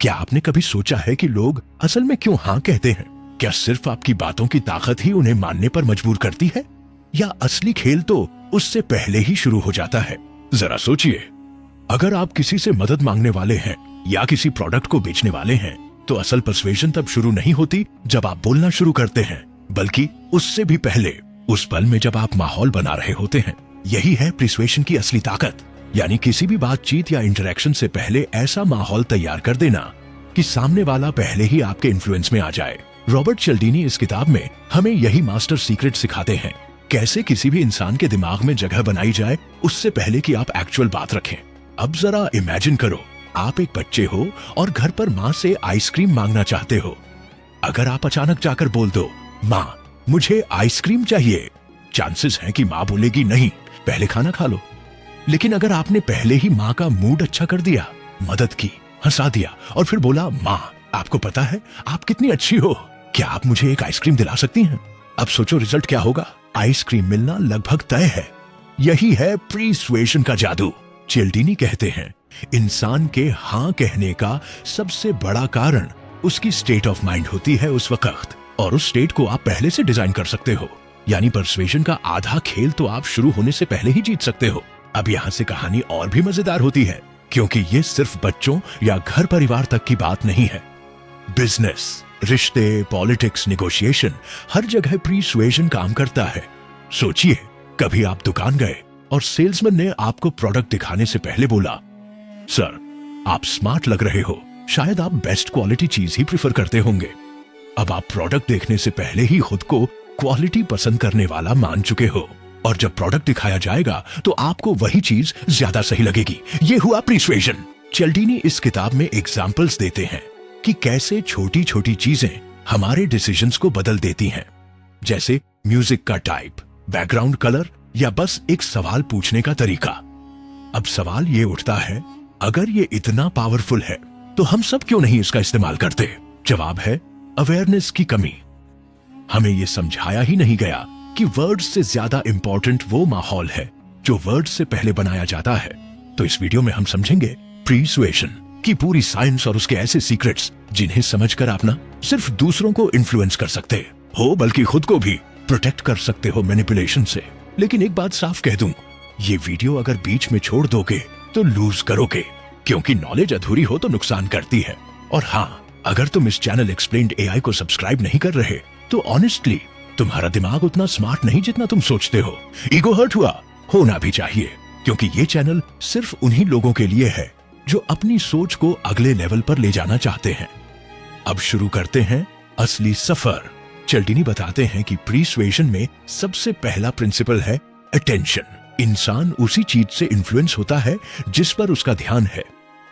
क्या आपने कभी सोचा है कि लोग असल में क्यों हाँ कहते हैं? क्या सिर्फ आपकी बातों की ताकत ही उन्हें मानने पर मजबूर करती है, या असली खेल तो उससे पहले ही शुरू हो जाता है? जरा सोचिए, अगर आप किसी से मदद मांगने वाले हैं या किसी प्रोडक्ट को बेचने वाले हैं, तो असल पर्सुएशन तब शुरू नहीं होती जब आप बोलना शुरू करते हैं, बल्कि उससे भी पहले, उस पल में जब आप माहौल बना रहे होते हैं। यही है पर्सुएशन की असली ताकत, यानी किसी भी बातचीत या इंटरेक्शन से पहले ऐसा माहौल तैयार कर देना कि सामने वाला पहले ही आपके इन्फ्लुएंस में आ जाए। रॉबर्ट चिल्डिनी इस किताब में हमें यही मास्टर सीक्रेट सिखाते हैं, कैसे किसी भी इंसान के दिमाग में जगह बनाई जाए उससे पहले कि आप एक्चुअल बात रखें। अब जरा इमेजिन करो, आप एक बच्चे हो और घर पर माँ से आइसक्रीम मांगना चाहते हो। अगर आप अचानक जाकर बोल दो, माँ मुझे आइसक्रीम चाहिए, चांसेस हैं कि माँ बोलेगी नहीं, पहले खाना खा लो। लेकिन अगर आपने पहले ही माँ का मूड अच्छा कर दिया, मदद की, हंसा दिया और फिर बोला, माँ आपको पता है आप कितनी अच्छी हो, क्या आप मुझे एक आइसक्रीम दिला सकती हैं? अब सोचो रिजल्ट क्या होगा। आइसक्रीम मिलना लगभग तय है। यही है पर्सुएशन का जादू। चिल्डिनी कहते हैं, इंसान के हाँ कहने का सबसे बड़ा कारण उसकी स्टेट ऑफ माइंड होती है उस वक्त, और उस स्टेट को आप पहले से डिजाइन कर सकते हो। यानी पर्सुएशन का आधा खेल तो आप शुरू होने से पहले ही जीत सकते हो। अब यहाँ से कहानी और भी मजेदार होती है, क्योंकि ये सिर्फ बच्चों या घर परिवार तक की बात नहीं है। बिजनेस, रिश्ते, पॉलिटिक्स, नेगोशिएशन, हर जगह पर्सुएशन काम करता है। सोचिए, कभी आप दुकान गए और सेल्समैन ने आपको प्रोडक्ट दिखाने से पहले बोला, सर आप स्मार्ट लग रहे हो, शायद आप बेस्ट क्वालिटी चीज ही प्रिफर करते होंगे। अब आप प्रोडक्ट देखने से पहले ही खुद को क्वालिटी पसंद करने वाला मान चुके हो, और जब प्रोडक्ट दिखाया जाएगा तो आपको वही चीज ज्यादा सही लगेगी। ये हुआ पर्सुएशन। चिल्डिनी इस किताब में एग्जाम्पल्स देते हैं कि कैसे छोटी छोटी चीजें हमारे डिसीजंस को बदल देती हैं, जैसे म्यूजिक का टाइप, बैकग्राउंड कलर, या बस एक सवाल पूछने का तरीका। अब सवाल ये उठता है, अगर ये इतना पावरफुल है तो हम सब क्यों नहीं इसका इस्तेमाल करते? जवाब है अवेयरनेस की कमी। हमें ये समझाया ही नहीं गया कि वर्ड्स से ज्यादा इंपॉर्टेंट वो माहौल है जो वर्ड्स से पहले बनाया जाता है। तो इस वीडियो में हम समझेंगे पर्सुएशन की पूरी साइंस और उसके ऐसे सीक्रेट्स जिन्हें समझकर आप ना सिर्फ दूसरों को इन्फ्लुएंस कर सकते हो, बल्कि खुद को भी प्रोटेक्ट कर सकते हो मैनिपुलेशन से। लेकिन एक बात साफ कह दूं, ये वीडियो अगर बीच में छोड़ दोगे तो लूज करोगे, क्योंकि नॉलेज अधूरी हो तो नुकसान करती है। और हाँ, अगर तुम इस चैनल एक्सप्लेन्ड एआई को सब्सक्राइब नहीं कर रहे तो ऑनेस्टली तुम्हारा दिमाग उतना स्मार्ट नहीं जितना तुम सोचते हो। ईगो हर्ट हुआ, होना भी चाहिए, क्योंकि ये चैनल सिर्फ उन्हीं लोगों के लिए है जो अपनी सोच को अगले लेवल पर ले जाना चाहते हैं। अब शुरू करते हैं असली सफर। चिल्डिनी बताते हैं कि पर्सुएशन में सबसे पहला प्रिंसिपल है अटेंशन। इंसान उसी चीज से इन्फ्लुएंस होता है जिस पर उसका ध्यान है।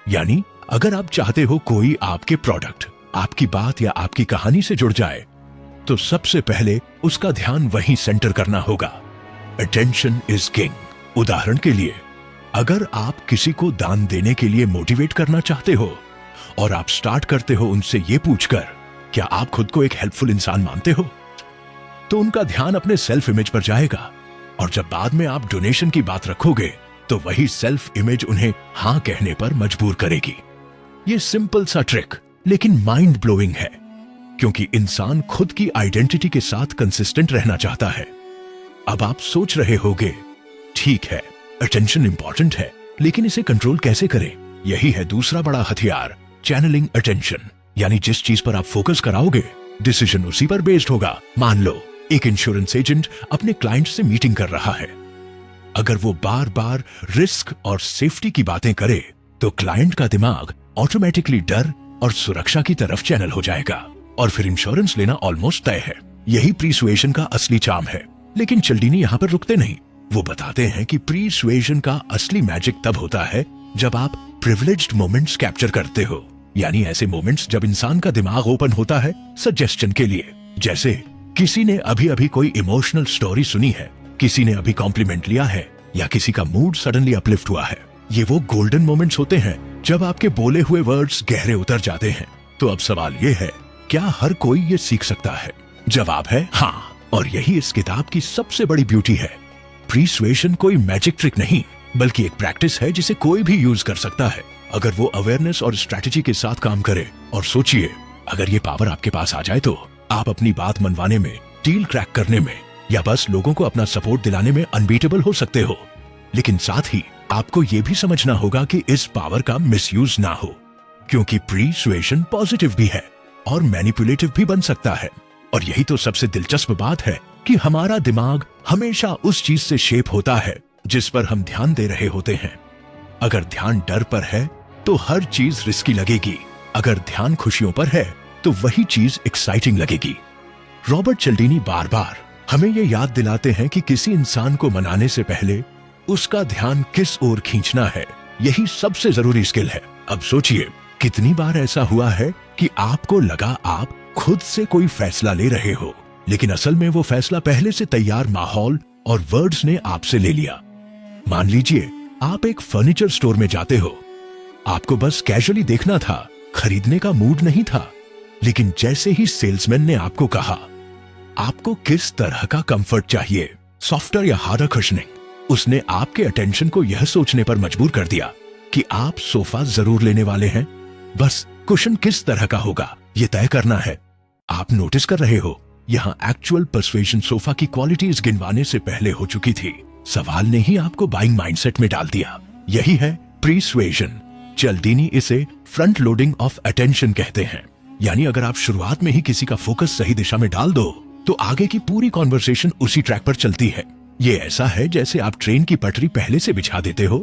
यानी अगर आप चाहते हो कोई आपके प्रोडक्ट, आपकी बात या आपकी कहानी से जुड़ जाए, तो सबसे पहले उसका ध्यान वहीं सेंटर करना होगा। Attention is king. उदाहरण के लिए, अगर आप किसी को दान देने के लिए मोटिवेट करना चाहते हो और आप स्टार्ट करते हो उनसे ये पूछकर, क्या आप खुद को एक हेल्पफुल इंसान मानते हो, तो उनका ध्यान अपने सेल्फ इमेज पर जाएगा। और जब बाद में आप डोनेशन की बात रखोगे तो वही सेल्फ इमेज उन्हें हाँ कहने पर मजबूर करेगी। ये सिंपल सा ट्रिक लेकिन माइंड ब्लोइंग है, क्योंकि इंसान खुद की आइडेंटिटी के साथ कंसिस्टेंट रहना चाहता है। अब आप सोच रहे होगे, ठीक है अटेंशन इंपॉर्टेंट है, लेकिन इसे कंट्रोल कैसे करें? यही है दूसरा बड़ा हथियार, चैनलिंग अटेंशन। यानी जिस चीज पर आप फोकस कराओगे, डिसीजन उसी पर बेस्ड होगा। मान लो एक इंश्योरेंस एजेंट अपने क्लाइंट से मीटिंग कर रहा है। अगर वो बार बार रिस्क और सेफ्टी की बातें करे तो क्लाइंट का दिमाग ऑटोमेटिकली डर और सुरक्षा की तरफ चैनल हो जाएगा, और फिर इंश्योरेंस लेना ऑलमोस्ट तय है। यही पर्सुएशन का असली चार्म है। लेकिन चिल्डिनी यहाँ पर रुकते नहीं। वो बताते हैं कि पर्सुएशन का असली मैजिक तब होता है जब आप प्रिविलेज्ड मोमेंट्स कैप्चर करते हो। यानी ऐसे मोमेंट्स जब इंसान का दिमाग ओपन होता है सजेशन के लिए। जैसे किसी ने अभी अभी कोई इमोशनल स्टोरी सुनी है, किसी ने अभी कॉम्प्लीमेंट लिया है, या किसी का मूड सडनली अपलिफ्ट हुआ है। ये वो गोल्डन मोमेंट्स होते हैं जब आपके बोले हुए वर्ड्स गहरे उतर जाते हैं। तो अब सवाल ये है, क्या हर कोई ये सीख सकता है? जवाब है हाँ, और यही इस किताब की सबसे बड़ी ब्यूटी है। पर्सुएशन कोई मैजिक ट्रिक नहीं, बल्कि एक प्रैक्टिस है जिसे कोई भी यूज कर सकता है। अगर वो अवेयरनेस और स्ट्रैटेजी के साथ काम करे। और सोचिए, अगर ये पावर आपके पास आ जाए तो आप अपनी बात मनवाने में, डील क्रैक करने में या बस लोगों को अपना सपोर्ट दिलाने में अनबीटेबल हो सकते हो। लेकिन साथ ही आपको ये भी समझना होगा कि इस पावर का मिसयूज ना हो, क्योंकि प्रीसुएशन पॉजिटिव भी है और मैनिपुलेटिव भी बन सकता है। और यही तो सबसे दिलचस्प बात है कि हमारा दिमाग हमेशा उस चीज से शेप होता है जिस पर हम ध्यान दे रहे होते हैं। अगर ध्यान डर पर है तो हर चीज रिस्की लगेगी, अगर ध्यान खुशियों पर है तो वही चीज एक्साइटिंग लगेगी। रॉबर्ट चिल्डिनी बार बार हमें यह याद दिलाते हैं कि किसी इंसान को मनाने से पहले उसका ध्यान किस ओर खींचना है, यही सबसे जरूरी स्किल है। अब सोचिए, कितनी बार ऐसा हुआ है कि आपको लगा आप खुद से कोई फैसला ले रहे हो, लेकिन असल में वो फैसला पहले से तैयार माहौल और वर्ड्स ने आपसे ले लिया। मान लीजिए आप एक फर्नीचर स्टोर में जाते हो, आपको बस कैजुअली देखना था, खरीदने का मूड नहीं था। लेकिन जैसे ही सेल्समैन ने आपको कहा आपको किस तरह का कंफर्ट चाहिए, सॉफ्टर या हार्डर कुशनिंग, उसने आपके अटेंशन को यह सोचने पर मजबूर कर दिया कि आप सोफा जरूर लेने वाले हैं। बस कुशन किस तरह का होगा यह तय करना है। आप नोटिस कर रहे हो, यहां एक्चुअल पर्सुएशन सोफा की क्वालिटीज गिनवाने से पहले हो चुकी थी। सवाल ने ही आपको बाइंग माइंडसेट में डाल दिया। यही है प्रीसुएशन। चिल्डिनी इसे फ्रंट लोडिंग ऑफ अटेंशन कहते हैं। यानी अगर आप शुरुआत में ही किसी का फोकस सही दिशा में डाल दो तो आगे की पूरी कॉन्वर्सेशन उसी ट्रैक पर चलती है। ये ऐसा है जैसे आप ट्रेन की पटरी पहले से बिछा देते हो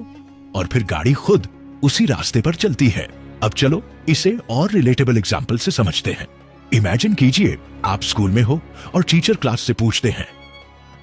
और फिर गाड़ी खुद उसी रास्ते पर चलती है। अब चलो इसे और रिलेटेबल एग्जाम्पल से समझते हैं। इमेजिन कीजिए आप स्कूल में हो और टीचर क्लास से पूछते हैं,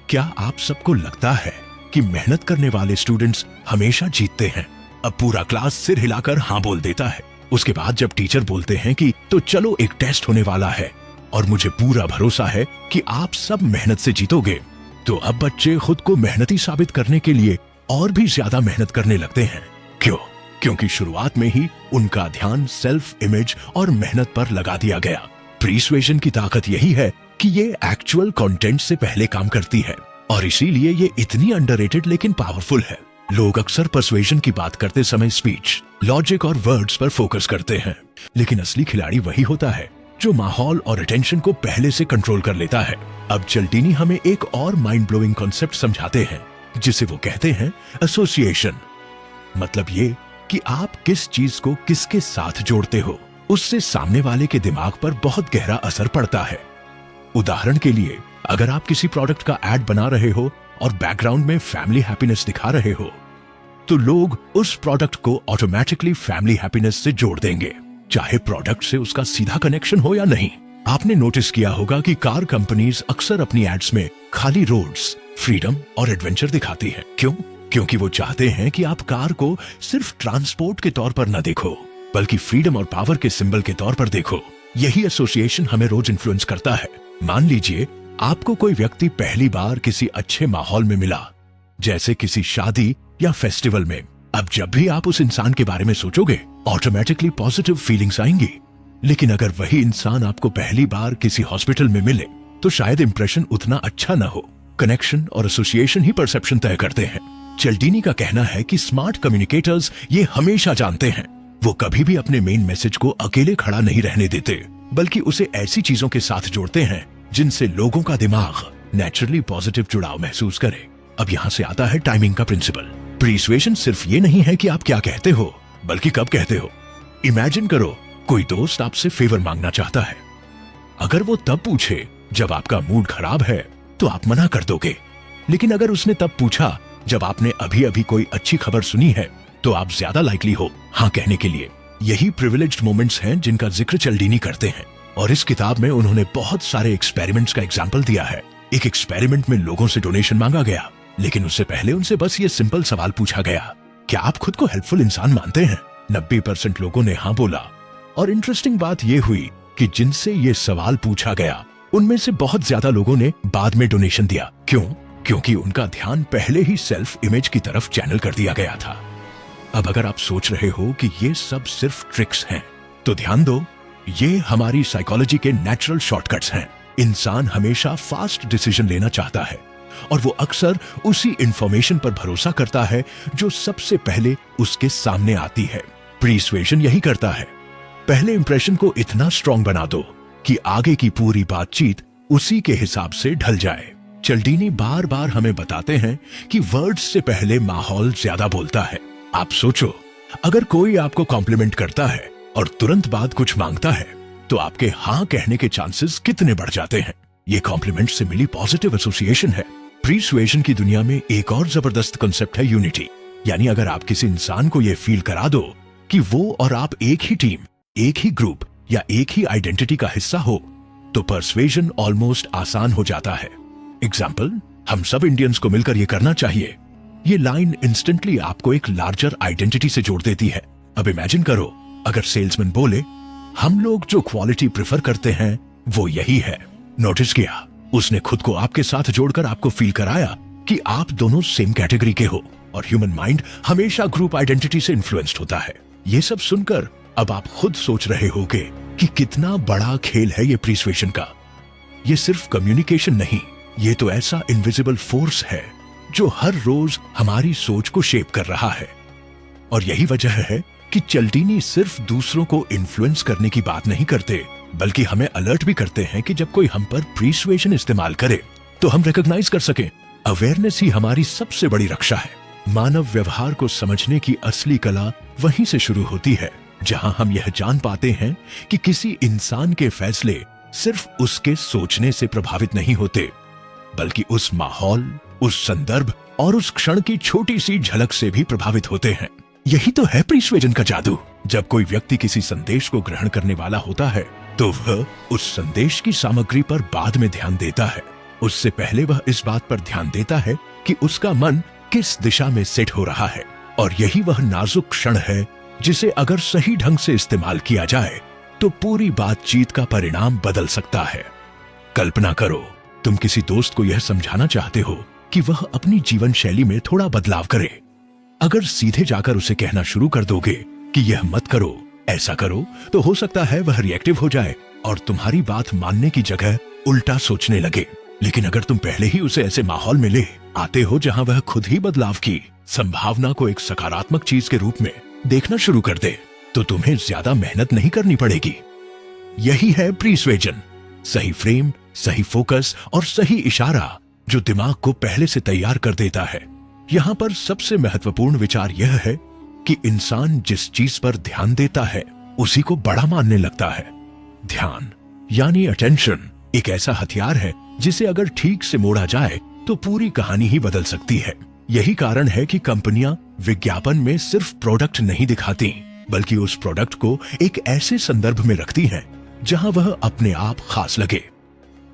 क्या आप सबको लगता है कि मेहनत करने वाले स्टूडेंट्स हमेशा जीतते हैं? अब पूरा क्लास सिर हिलाकर हाँ बोल देता है। उसके बाद जब टीचर बोलते हैं कि तो चलो एक टेस्ट होने वाला है और मुझे पूरा भरोसा है कि आप सब मेहनत से जीतोगे, तो अब बच्चे खुद को मेहनती साबित करने के लिए और भी ज्यादा मेहनत करने लगते हैं। क्यों? क्योंकि शुरुआत में ही उनका ध्यान सेल्फ इमेज और मेहनत पर लगा दिया गया। प्रीसुएशन की ताकत यही है कि ये एक्चुअल कंटेंट से पहले काम करती है और इसीलिए ये इतनी अंडररेटेड लेकिन पावरफुल है। लोग अक्सर पर्सुएशन की बात करते समय स्पीच, लॉजिक और वर्ड्स पर फोकस करते हैं, लेकिन असली खिलाड़ी वही होता है जो माहौल और अटेंशन को पहले से कंट्रोल कर लेता है। अब चिल्डिनी हमें एक और माइंड ब्लोइंग कॉन्सेप्ट समझाते हैं जिसे वो कहते हैं एसोसिएशन। मतलब ये कि आप किस चीज को किसके साथ जोड़ते हो, उससे सामने वाले के दिमाग पर बहुत गहरा असर पड़ता है। उदाहरण के लिए, अगर आप किसी प्रोडक्ट का एड बना रहे हो और बैकग्राउंड में फैमिली हैप्पीनेस दिखा रहे हो, तो लोग उस प्रोडक्ट को ऑटोमेटिकली फैमिली हैप्पीनेस से जोड़ देंगे, चाहे प्रोडक्ट से उसका सीधा कनेक्शन हो या नहीं। आपने नोटिस किया होगा कि कार कंपनीज अक्सर अपनी एड्स में खाली रोड्स, फ्रीडम और एडवेंचर दिखाती हैं। क्यों? क्योंकि वो चाहते हैं कि आप कार को सिर्फ ट्रांसपोर्ट के तौर पर न देखो, बल्कि फ्रीडम और पावर के सिंबल के तौर पर देखो। यही एसोसिएशन हमें रोज इन्फ्लुएंस करता है। मान लीजिए आपको कोई व्यक्ति पहली बार किसी अच्छे माहौल में मिला, जैसे किसी शादी या फेस्टिवल में। अब जब भी आप उस इंसान के बारे में सोचोगे, ऑटोमेटिकली पॉजिटिव फीलिंग्स आएंगी। लेकिन अगर वही इंसान आपको पहली बार किसी हॉस्पिटल में मिले, तो शायद इंप्रेशन उतना अच्छा न हो। कनेक्शन और एसोसिएशन ही परसेप्शन तय करते हैं। चिल्डिनी का कहना है कि स्मार्ट कम्युनिकेटर्स ये हमेशा जानते हैं। वो कभी भी अपने मेन मैसेज को अकेले खड़ा नहीं रहने देते, बल्कि उसे ऐसी चीजों के साथ जोड़ते हैं जिनसे लोगों का दिमाग नेचुरली पॉजिटिव जुड़ाव महसूस करे। अब यहाँ से आता है टाइमिंग का प्रिंसिपल। प्रीसुएशन सिर्फ ये नहीं है कि आप क्या कहते हो, बल्कि कब कहते हो। इमेजिन करो, कोई दोस्त आपसे फेवर मांगना चाहता है। अगर वो तब पूछे जब आपका मूड खराब है, तो आप मना कर दोगे। लेकिन अगर उसने तब पूछा जब आपने अभी अभी कोई अच्छी खबर सुनी है, तो आप ज्यादा लाइकली हो हाँ कहने के लिए। यही प्रिविलेज्ड मोमेंट्स हैं जिनका जिक्र चिल्डिनी करते हैं। और इस किताब में उन्होंने बहुत सारे एक्सपेरिमेंट्स का एग्जाम्पल दिया है। एक एक्सपेरिमेंट में लोगों से डोनेशन मांगा गया, लेकिन उससे पहले उनसे बस ये सिंपल सवाल पूछा गया, क्या आप खुद को हेल्पफुल इंसान मानते हैं? 90% लोगों ने हाँ बोला। और इंटरेस्टिंग बात यह हुई कि जिनसे ये सवाल पूछा गया, उनमें से बहुत ज्यादा लोगों ने बाद में डोनेशन दिया। क्यों? क्योंकि उनका ध्यान पहले ही सेल्फ इमेज की तरफ चैनल कर दिया गया था। अब अगर आप सोच रहे हो कि ये सब सिर्फ ट्रिक्स हैं, तो ध्यान दो, ये हमारी साइकोलॉजी के नेचुरल शॉर्टकट्स हैं। इंसान हमेशा फास्ट डिसीजन लेना चाहता है और वो अक्सर उसी इंफॉर्मेशन पर भरोसा करता है जो सबसे पहले उसके सामने आती है। प्रीसुएशन यही करता है, पहले इंप्रेशन को इतना स्ट्रांग बना दो कि आगे की पूरी बातचीत उसी के हिसाब से ढल जाए। चिल्डिनी बार बार हमें बताते हैं कि वर्ड्स से पहले माहौल ज्यादा बोलता है। आप सोचो, अगर कोई आपको कॉम्प्लीमेंट करता है और तुरंत बाद कुछ मांगता है तो आपके हाँ कहने के चांसेस कितने बढ़ जाते हैं। ये कॉम्प्लीमेंट से मिली पॉजिटिव एसोसिएशन है। प्रीसुएशन की दुनिया में एक और जबरदस्त कांसेप्ट है यूनिटी, यानी अगर आप किसी इंसान को यह फील करा दो कि वो और आप एक ही टीम, एक ही ग्रुप या एक ही आइडेंटिटी का हिस्सा हो, तो परसुएशन ऑलमोस्ट आसान हो जाता है। एग्जाम्पल, हम सब इंडियंस को मिलकर यह करना चाहिए। ये लाइन इंस्टेंटली आपको एक लार्जर आइडेंटिटी से जोड़ देती है। अब इमेजिन करो, अगर सेल्समैन बोले, हम लोग जो क्वालिटी प्रेफर करते हैं वो यही है। नोटिस किया, उसने खुद को आपके साथ जोड़कर आपको फील कराया कि आप दोनों सेम कैटेगरी के हो। और ह्यूमन माइंड हमेशा ग्रुप आइडेंटिटी से इन्फ्लुएंस्ड होता है। ये सब सुनकर अब आप खुद सोच रहे होगे कि कितना बड़ा खेल है ये प्रीसुएशन का। ये सिर्फ कम्युनिकेशन नहीं, ये तो ऐसा इनविजिबल फोर्स है जो हर रोज हमारी सोच को शेप कर रहा है। और यही वजह है कि चिल्डिनी सिर्फ दूसरों को इन्फ्लुएंस करने की बात नहीं करते, बल्कि हमें अलर्ट भी करते हैं कि जब कोई हम पर प्रीसुएशन इस्तेमाल करे तो हम रिकॉग्नाइज कर सकें। अवेयरनेस ही हमारी सबसे बड़ी रक्षा है। मानव व्यवहार को समझने की असली कला वहीं से शुरू होती है, जहां हम यह जान पाते हैं कि किसी इंसान के फैसले सिर्फ उसके सोचने से प्रभावित नहीं होते, बल्कि उस माहौल, उस संदर्भ और उस क्षण की छोटी सी झलक से भी प्रभावित होते हैं। यही तो है प्रीसुएशन का जादू। जब कोई व्यक्ति किसी संदेश को ग्रहण करने वाला होता है तो वह उस संदेश की सामग्री पर बाद में ध्यान देता है। उससे पहले वह इस बात पर ध्यान देता है कि उसका मन किस दिशा में सेट हो रहा है। और यही वह नाजुक क्षण है जिसे अगर सही ढंग से इस्तेमाल किया जाए तो पूरी बातचीत का परिणाम बदल सकता है। कल्पना करो, तुम किसी दोस्त को यह समझाना चाहते हो कि वह अपनी जीवन शैली में थोड़ा बदलाव करे। अगर सीधे जाकर उसे कहना शुरू कर दोगे कि यह मत करो, ऐसा करो, तो हो सकता है वह रिएक्टिव हो जाए और तुम्हारी बात मानने की जगह उल्टा सोचने लगे। लेकिन अगर तुम पहले ही उसे ऐसे माहौल में ले आते हो जहां वह खुद ही बदलाव की संभावना को एक सकारात्मक चीज के रूप में देखना शुरू कर दे, तो तुम्हें ज्यादा मेहनत नहीं करनी पड़ेगी। यही है प्रीसुएशन, सही फ्रेम, सही फोकस और सही इशारा जो दिमाग को पहले से तैयार कर देता है। यहां पर सबसे महत्वपूर्ण विचार यह है कि इंसान जिस चीज पर ध्यान देता है उसी को बड़ा मानने लगता है। ध्यान यानी अटेंशन एक ऐसा हथियार है जिसे अगर ठीक से मोड़ा जाए तो पूरी कहानी ही बदल सकती है। यही कारण है कि कंपनियां विज्ञापन में सिर्फ प्रोडक्ट नहीं दिखाती, बल्कि उस प्रोडक्ट को एक ऐसे संदर्भ में रखती हैं जहां वह अपने आप खास लगे।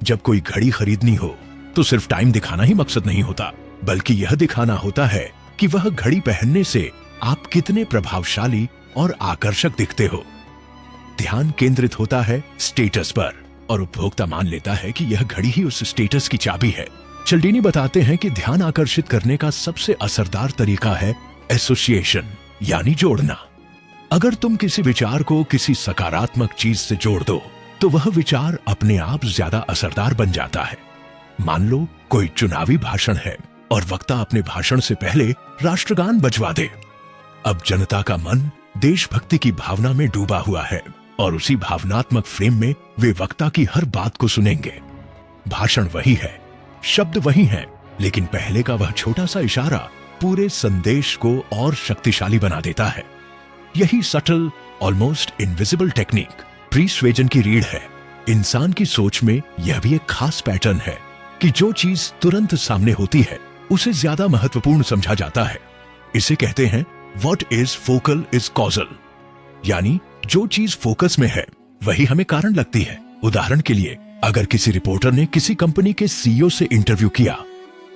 जब कोई घड़ी खरीदनी हो तो सिर्फ टाइम दिखाना ही मकसद नहीं होता, बल्कि यह दिखाना होता है कि वह घड़ी पहनने से आप कितने प्रभावशाली और आकर्षक दिखते हो। ध्यान केंद्रित होता है स्टेटस पर और उपभोक्ता मान लेता है कि यह घड़ी ही उस स्टेटस की चाबी है। चिल्डिनी बताते हैं कि ध्यान आकर्षित करने का सबसे असरदार तरीका है एसोसिएशन यानी जोड़ना। अगर तुम किसी विचार को किसी सकारात्मक चीज से जोड़ दो तो वह विचार अपने आप ज्यादा असरदार बन जाता है। मान लो कोई चुनावी भाषण है और वक्ता अपने भाषण से पहले राष्ट्रगान बजवा दे। अब जनता का मन देशभक्ति की भावना में डूबा हुआ है और उसी भावनात्मक फ्रेम में वे वक्ता की हर बात को सुनेंगे। भाषण वही है, शब्द वही हैं, लेकिन पहले का वह छोटा सा इशारा पूरे संदेश को और शक्तिशाली बना देता है। यही सटल, ऑलमोस्ट इनविजिबल टेक्निक प्रीसुएशन की रीढ़ है। इंसान की सोच में यह भी एक खास पैटर्न है कि जो चीज तुरंत सामने होती है उसे ज्यादा महत्वपूर्ण समझा जाता है। इसे कहते हैं what is focal is causal, यानी जो चीज फोकस में है वही हमें कारण लगती है। उदाहरण के लिए, अगर किसी रिपोर्टर ने किसी कंपनी के सीईओ से इंटरव्यू किया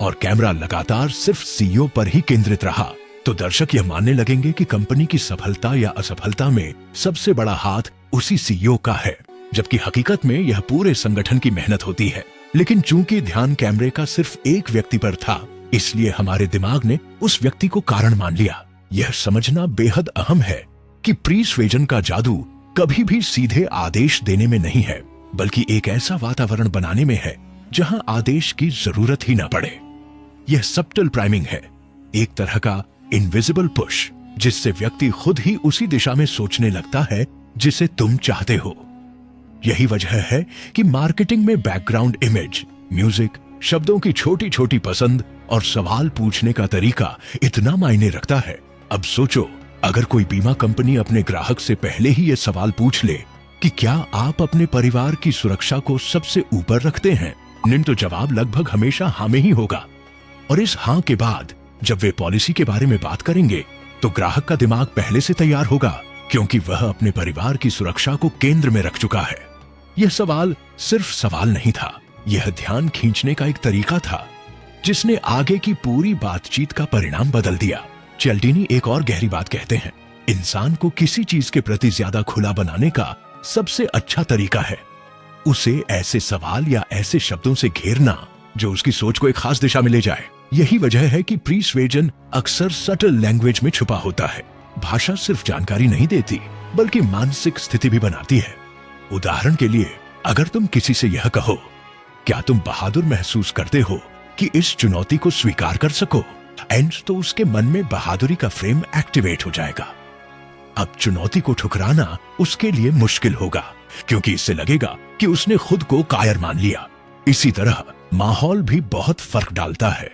और कैमरा लगातार सिर्फ सीईओ पर ही केंद्रित रहा, तो दर्शक यह मानने लगेंगे कि कंपनी की सफलता या असफलता में सबसे बड़ा हाथ उसी सीईओ का है, जबकि हकीकत में यह पूरे संगठन की मेहनत होती है। लेकिन चूंकि ध्यान कैमरे का सिर्फ एक व्यक्ति पर था, इसलिए हमारे दिमाग ने उस व्यक्ति को कारण मान लिया। यह समझना बेहद अहम है कि प्रीसुएशन का जादू कभी भी सीधे आदेश देने में नहीं है, बल्कि एक ऐसा वातावरण बनाने में है जहां आदेश की जरूरत ही न पड़े। यह सबटल प्राइमिंग है, एक तरह का इनविजिबल पुश जिससे व्यक्ति खुद ही उसी दिशा में सोचने लगता है जिसे तुम चाहते हो। यही वजह है कि मार्केटिंग में बैकग्राउंड इमेज, म्यूजिक, शब्दों की छोटी छोटी पसंद और सवाल पूछने का तरीका इतना मायने रखता है। अब सोचो, अगर कोई बीमा कंपनी अपने ग्राहक से पहले ही यह सवाल पूछ ले कि क्या आप अपने परिवार की सुरक्षा को सबसे ऊपर रखते हैं, निन तो जवाब लगभग हमेशा हाँ में ही होगा। और इस हाँ के बाद जब वे पॉलिसी के बारे में बात करेंगे तो ग्राहक का दिमाग पहले से तैयार होगा, क्योंकि वह अपने परिवार की सुरक्षा को केंद्र में रख चुका है। यह सवाल सिर्फ सवाल नहीं था, यह ध्यान खींचने का एक तरीका था जिसने आगे की पूरी बातचीत का परिणाम बदल दिया। चिल्डिनी एक और गहरी बात कहते हैं, इंसान को किसी चीज के प्रति ज्यादा खुला बनाने का सबसे अच्छा तरीका है उसे ऐसे सवाल या ऐसे शब्दों से घेरना जो उसकी सोच को एक खास दिशा में ले जाए। यही वजह है कि प्रीस्वेजन अक्सर सटल लैंग्वेज में छुपा होता है। भाषा सिर्फ जानकारी नहीं देती बल्कि मानसिक स्थिति भी बनाती है। उदाहरण के लिए, अगर तुम किसी से यह कहो, क्या तुम बहादुर महसूस करते हो कि इस चुनौती को स्वीकार कर सको, तो उसके मन में बहादुरी का फ्रेम एक्टिवेट हो जाएगा। अब चुनौती को ठुकराना उसके लिए मुश्किल होगा, क्योंकि इससे लगेगा कि उसने खुद को कायर मान लिया। इसी तरह माहौल भी बहुत फर्क डालता है।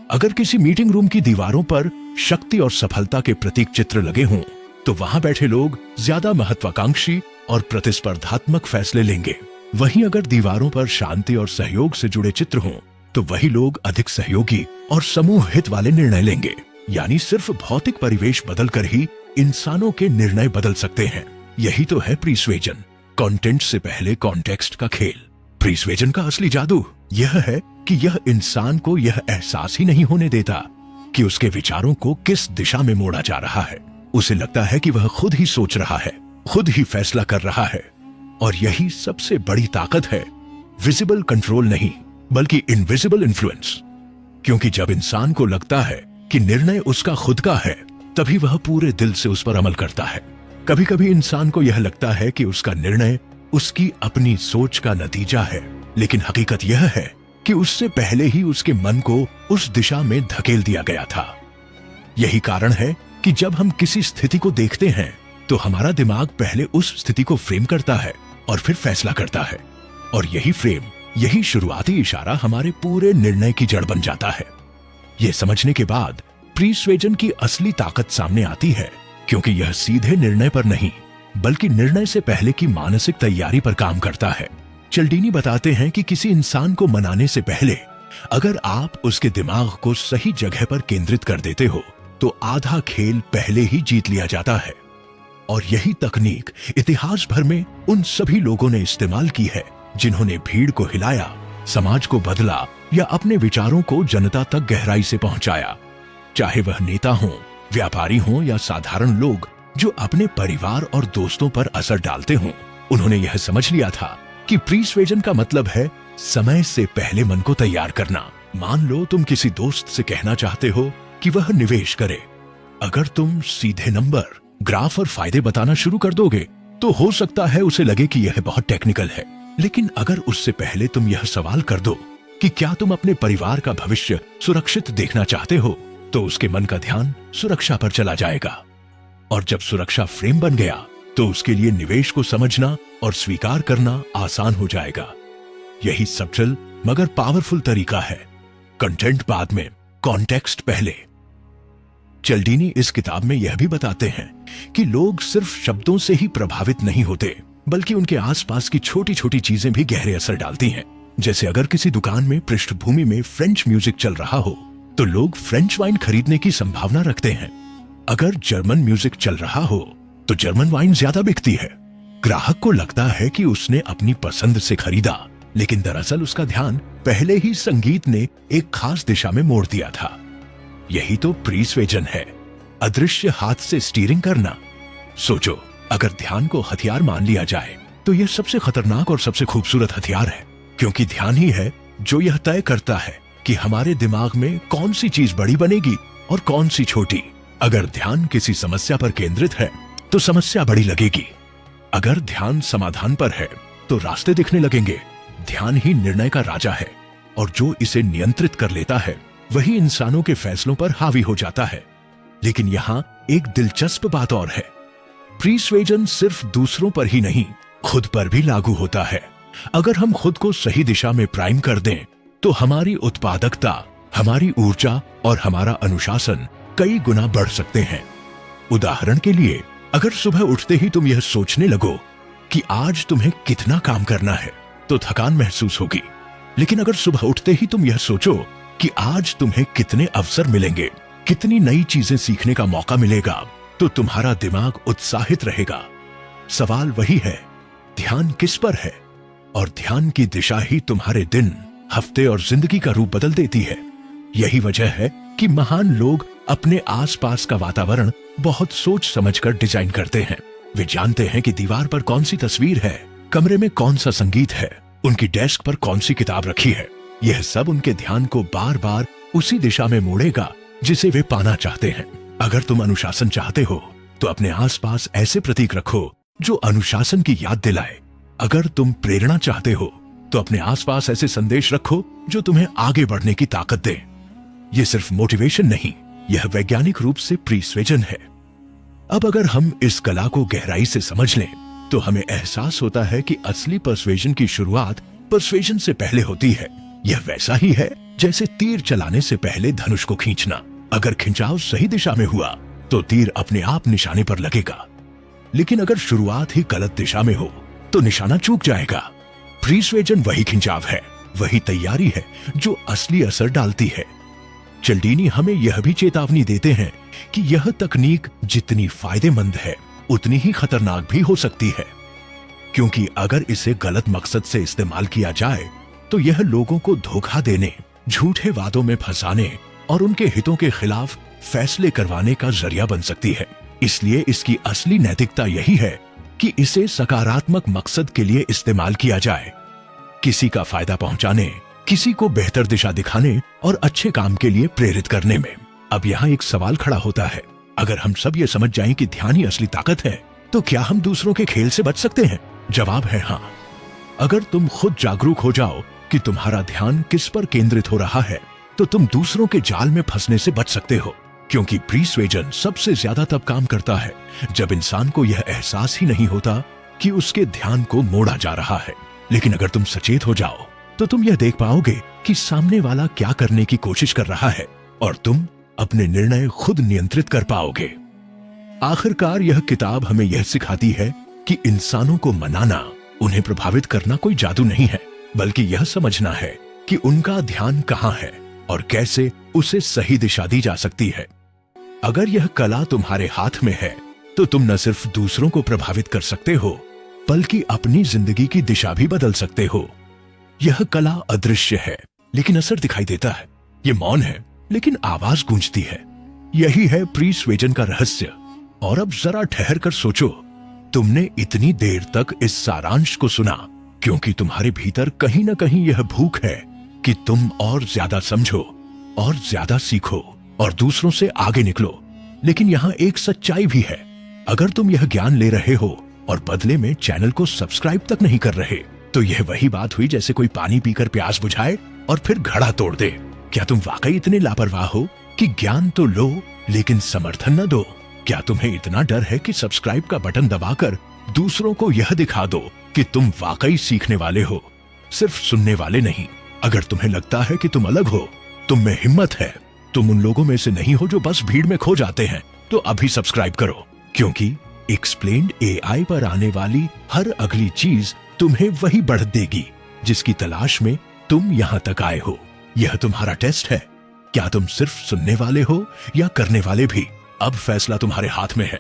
अगर किसी मीटिंग रूम की दीवारों पर शक्ति और सफलता के प्रतीक चित्र लगे हों, तो वहां बैठे लोग ज्यादा महत्वाकांक्षी और प्रतिस्पर्धात्मक फैसले लेंगे। वहीं अगर दीवारों पर शांति और सहयोग से जुड़े चित्र हों, तो वही लोग अधिक सहयोगी और समूह हित वाले निर्णय लेंगे। यानी सिर्फ भौतिक परिवेश बदलकर ही इंसानों के निर्णय बदल सकते हैं। यही तो है प्रीस्वेजन, कंटेंट से पहले कॉन्टेक्स्ट का खेल। प्रीस्वेजन का असली जादू यह है कि यह इंसान को यह एहसास ही नहीं होने देता कि उसके विचारों को किस दिशा में मोड़ा जा रहा है। उसे लगता है कि वह खुद ही सोच रहा है, खुद ही फैसला कर रहा है। और यही सबसे बड़ी ताकत है, विजिबल कंट्रोल नहीं बल्कि इनविजिबल इन्फ्लुएंस। क्योंकि जब इंसान को लगता है कि निर्णय उसका खुद का है, तभी वह पूरे दिल से उस पर अमल करता है। कभी कभी इंसान को यह लगता है कि उसका निर्णय उसकी अपनी सोच का नतीजा है, लेकिन हकीकत यह है कि उससे पहले ही उसके मन को उस दिशा में धकेल दिया गया था। यही कारण है कि जब हम किसी स्थिति को देखते हैं तो हमारा दिमाग पहले उस स्थिति को फ्रेम करता है और फिर फैसला करता है। और यही फ्रेम, यही शुरुआती इशारा हमारे पूरे निर्णय की जड़ बन जाता है। यह समझने के बाद प्रीस्वेजन की असली ताकत सामने आती है, क्योंकि यह सीधे निर्णय पर नहीं बल्कि निर्णय से पहले की मानसिक तैयारी पर काम करता है। चिल्डिनी बताते हैं कि किसी इंसान को मनाने से पहले अगर आप उसके दिमाग को सही जगह पर केंद्रित कर देते हो तो आधा खेल पहले ही जीत लिया जाता है। और यही तकनीक इतिहास भर में उन सभी लोगों ने इस्तेमाल की है जिन्होंने भीड़ को हिलाया, समाज को बदला या अपने विचारों को जनता तक गहराई से पहुंचाया। चाहे वह नेता हो, व्यापारी हो या साधारण लोग जो अपने परिवार और दोस्तों पर असर डालते हों, उन्होंने यह समझ लिया था कि प्रीस्वेजन का मतलब है समय से पहले मन को तैयार करना। मान लो तुम किसी दोस्त से कहना चाहते हो कि वह निवेश करे। अगर तुम सीधे नंबर, ग्राफ और फायदे बताना शुरू कर दोगे तो हो सकता है उसे लगे कि यह बहुत टेक्निकल है। लेकिन अगर उससे पहले तुम यह सवाल कर दो कि क्या तुम अपने परिवार का भविष्य सुरक्षित देखना चाहते हो, तो उसके मन का ध्यान सुरक्षा पर चला जाएगा। और जब सुरक्षा फ्रेम बन गया तो उसके लिए निवेश को समझना और स्वीकार करना आसान हो जाएगा। यही सब्टल मगर पावरफुल तरीका है, कंटेंट बाद में, कॉन्टेक्स्ट पहले। चिल्डिनी इस किताब में यह भी बताते हैं कि लोग सिर्फ शब्दों से ही प्रभावित नहीं होते बल्कि उनके आसपास की छोटी छोटी चीजें भी गहरे असर डालती हैं। जैसे अगर किसी दुकान में पृष्ठभूमि में फ्रेंच म्यूजिक चल रहा हो तो लोग फ्रेंच वाइन खरीदने की संभावना रखते हैं। अगर जर्मन म्यूजिक चल रहा हो तो जर्मन वाइन ज्यादा बिकती है। ग्राहक को लगता है कि उसने अपनी पसंद से खरीदा, लेकिन दरअसल उसका ध्यान पहले ही संगीत ने एक खास दिशा में मोड़ दिया था। यही तो प्रीस्वेजन है, अदृश्य हाथ से स्टीयरिंग करना। सोचो, अगर ध्यान को हथियार मान लिया जाए तो यह सबसे खतरनाक और सबसे खूबसूरत हथियार है, क्योंकि ध्यान ही है जो यह तय करता है कि हमारे दिमाग में कौन सी चीज बड़ी बनेगी और कौन सी छोटी। अगर ध्यान किसी समस्या पर केंद्रित है तो समस्या बड़ी लगेगी। अगर ध्यान समाधान पर है तो रास्ते दिखने लगेंगे। ध्यान ही निर्णय का राजा है और जो इसे नियंत्रित कर लेता है वही इंसानों के फैसलों पर हावी हो जाता है। लेकिन यहाँ एक दिलचस्प बात और है, प्रीस्वेजन सिर्फ दूसरों पर ही नहीं, खुद पर भी लागू होता है। अगर हम खुद को सही दिशा में प्राइम कर दें तो हमारी उत्पादकता, हमारी ऊर्जा और हमारा अनुशासन कई गुना बढ़ सकते हैं। उदाहरण के लिए, अगर सुबह उठते ही तुम यह सोचने लगो कि आज तुम्हें कितना काम करना है, तो थकान महसूस होगी। लेकिन अगर सुबह उठते ही तुम यह सोचो कि आज तुम्हें कितने अवसर मिलेंगे, कितनी नई चीजें सीखने का मौका मिलेगा, तो तुम्हारा दिमाग उत्साहित रहेगा। सवाल वही है, ध्यान किस पर है? और ध्यान की दिशा ही तुम्हारे दिन, हफ्ते और जिंदगी का रूप बदल देती है। यही वजह है कि महान लोग अपने आसपास का वातावरण बहुत सोच समझकर डिजाइन करते हैं। वे जानते हैं कि दीवार पर कौन सी तस्वीर है, कमरे में कौन सा संगीत है, उनकी डेस्क पर कौन सी किताब रखी है। यह सब उनके ध्यान को बार बार उसी दिशा में मोड़ेगा जिसे वे पाना चाहते हैं। अगर तुम अनुशासन चाहते हो तो अपने आसपास ऐसे प्रतीक रखो जो अनुशासन की याद दिलाए। अगर तुम प्रेरणा चाहते हो तो अपने आसपास ऐसे संदेश रखो जो तुम्हें आगे बढ़ने की ताकत दे। यह सिर्फ मोटिवेशन नहीं, यह वैज्ञानिक रूप से प्रीस्वेजन है। अब अगर हम इस कला को गहराई से समझ लें तो हमें एहसास होता है कि असली पर्सुएजन की शुरुआत पर्सुएजन से पहले होती है। यह वैसा ही है जैसे तीर चलाने से पहले धनुष को खींचना। अगर खिंचाव सही दिशा में हुआ तो तीर अपने आप निशाने पर लगेगा, लेकिन अगर शुरुआत ही गलत दिशा में हो तो निशाना चूक जाएगा। प्रीस्वेजन वही खिंचाव है, वही तैयारी है जो असली असर डालती है। चिल्डीनी हमें यह भी चेतावनी देते हैं कि यह तकनीक जितनी फायदेमंद है उतनी ही खतरनाक भी हो सकती है, क्योंकि अगर इसे गलत मकसद से इस्तेमाल किया जाए तो यह लोगों को धोखा देने, झूठे वादों में फंसाने और उनके हितों के खिलाफ फैसले करवाने का जरिया बन सकती है। इसलिए इसकी असली नैतिकता यही है कि इसे सकारात्मक मकसद के लिए इस्तेमाल किया जाए, किसी का फायदा पहुंचाने, किसी को बेहतर दिशा दिखाने और अच्छे काम के लिए प्रेरित करने में। अब यहाँ एक सवाल खड़ा होता है, अगर हम सब ये समझ जाएं कि ध्यान ही असली ताकत है, तो क्या हम दूसरों के खेल से बच सकते हैं? जवाब है हाँ। अगर तुम खुद जागरूक हो जाओ कि तुम्हारा ध्यान किस पर केंद्रित हो रहा है, तो तुम दूसरों के जाल में फंसने से बच सकते हो। क्योंकि प्रीस्वेजन सबसे ज्यादा तब काम करता है जब इंसान को यह एहसास ही नहीं होता कि उसके ध्यान को मोड़ा जा रहा है। लेकिन अगर तुम सचेत हो जाओ तो तुम यह देख पाओगे कि सामने वाला क्या करने की कोशिश कर रहा है और तुम अपने निर्णय खुद नियंत्रित कर पाओगे। आखिरकार यह किताब हमें यह सिखाती है कि इंसानों को मनाना, उन्हें प्रभावित करना कोई जादू नहीं है, बल्कि यह समझना है कि उनका ध्यान कहाँ है और कैसे उसे सही दिशा दी जा सकती है। अगर यह कला तुम्हारे हाथ में है तो तुम न सिर्फ दूसरों को प्रभावित कर सकते हो, बल्कि अपनी जिंदगी की दिशा भी बदल सकते हो। यह कला अदृश्य है लेकिन असर दिखाई देता है। यह मौन है लेकिन आवाज गूंजती है। यही है प्रीस्वेजन का रहस्य। और अब जरा ठहर कर सोचो, तुमने इतनी देर तक इस सारांश को सुना क्योंकि तुम्हारे भीतर कहीं ना कहीं यह भूख है कि तुम और ज्यादा समझो और ज्यादा सीखो और दूसरों से आगे निकलो। लेकिन यहाँ एक सच्चाई भी है, अगर तुम यह ज्ञान ले रहे हो और बदले में चैनल को सब्सक्राइब तक नहीं कर रहे, तो यह वही बात हुई जैसे कोई पानी पीकर प्यास बुझाए और फिर घड़ा तोड़ दे। क्या तुम वाकई इतने लापरवाह हो कि ज्ञान तो लो लेकिन समर्थन न दो? क्या तुम्हें इतना डर है कि सब्सक्राइब का बटन दबाकर दूसरों को यह दिखा दो कि तुम वाकई सीखने वाले हो, सिर्फ सुनने वाले नहीं? अगर तुम्हें लगता है कि तुम अलग हो, तुम में हिम्मत है, तुम उन लोगों में से नहीं हो जो बस भीड़ में खो जाते हैं, तो अभी सब्सक्राइब करो, क्योंकि एक्सप्लेन्ड एआई पर आने वाली हर अगली चीज तुम्हें वही बढ़त देगी जिसकी तलाश में तुम यहाँ तक आए हो। यह तुम्हारा टेस्ट है, क्या तुम सिर्फ सुनने वाले हो या करने वाले भी? अब फैसला तुम्हारे हाथ में है।